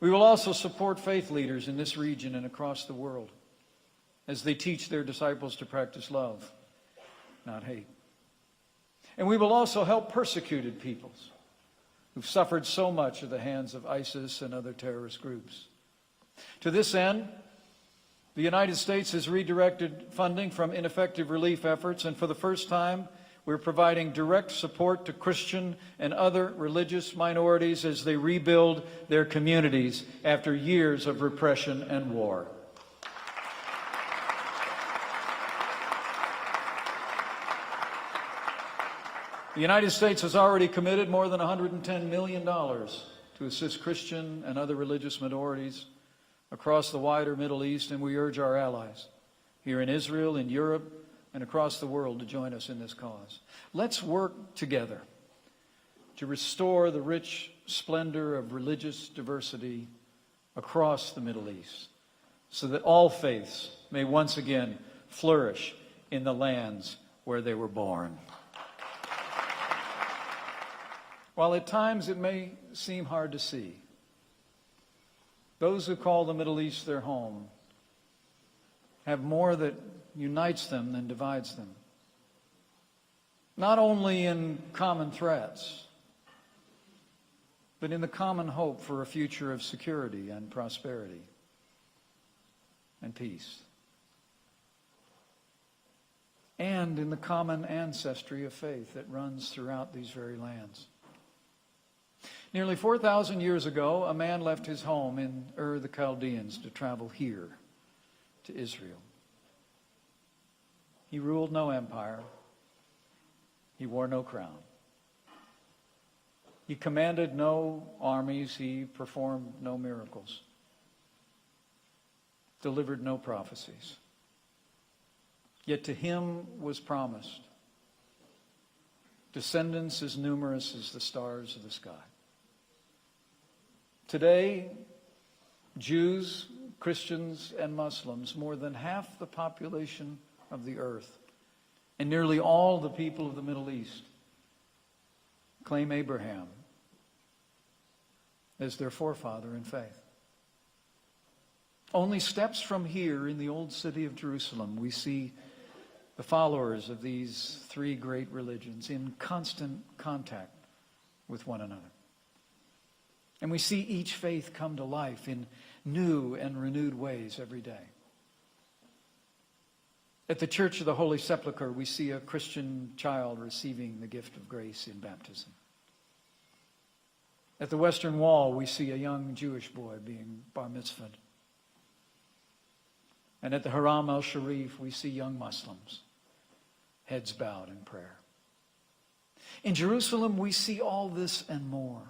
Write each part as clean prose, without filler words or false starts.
We will also support faith leaders in this region and across the world as they teach their disciples to practice love, not hate. And we will also help persecuted peoples who've suffered so much at the hands of ISIS and other terrorist groups. To this end, the United States has redirected funding from ineffective relief efforts, and for the first time, we're providing direct support to Christian and other religious minorities as they rebuild their communities after years of repression and war. The United States has already committed more than $110 million to assist Christian and other religious minorities across the wider Middle East, and we urge our allies here in Israel, in Europe, and across the world to join us in this cause. Let's work together to restore the rich splendor of religious diversity across the Middle East so that all faiths may once again flourish in the lands where they were born. While at times it may seem hard to see, those who call the Middle East their home have more that unites them than divides them. Not only in common threats, but in the common hope for a future of security and prosperity and peace. And in the common ancestry of faith that runs throughout these very lands. Nearly 4,000 years ago, a man left his home in Ur the Chaldeans to travel here to Israel. He ruled no empire. He wore no crown. He commanded no armies. He performed no miracles. Delivered no prophecies. Yet to him was promised descendants as numerous as the stars of the sky. Today, Jews, Christians, and Muslims, more than half the population of the earth, and nearly all the people of the Middle East, claim Abraham as their forefather in faith. Only steps from here in the old city of Jerusalem, we see the followers of these three great religions in constant contact with one another. And we see each faith come to life in new and renewed ways every day. At the Church of the Holy Sepulchre, we see a Christian child receiving the gift of grace in baptism. At the Western Wall, we see a young Jewish boy being bar mitzvahed. And at the Haram al-Sharif, we see young Muslims, heads bowed in prayer. In Jerusalem, we see all this and more.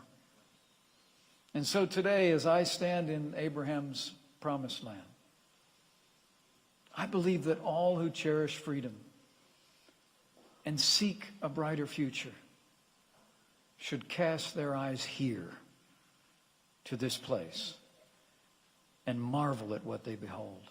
And so today, as I stand in Abraham's promised land, I believe that all who cherish freedom and seek a brighter future should cast their eyes here to this place and marvel at what they behold.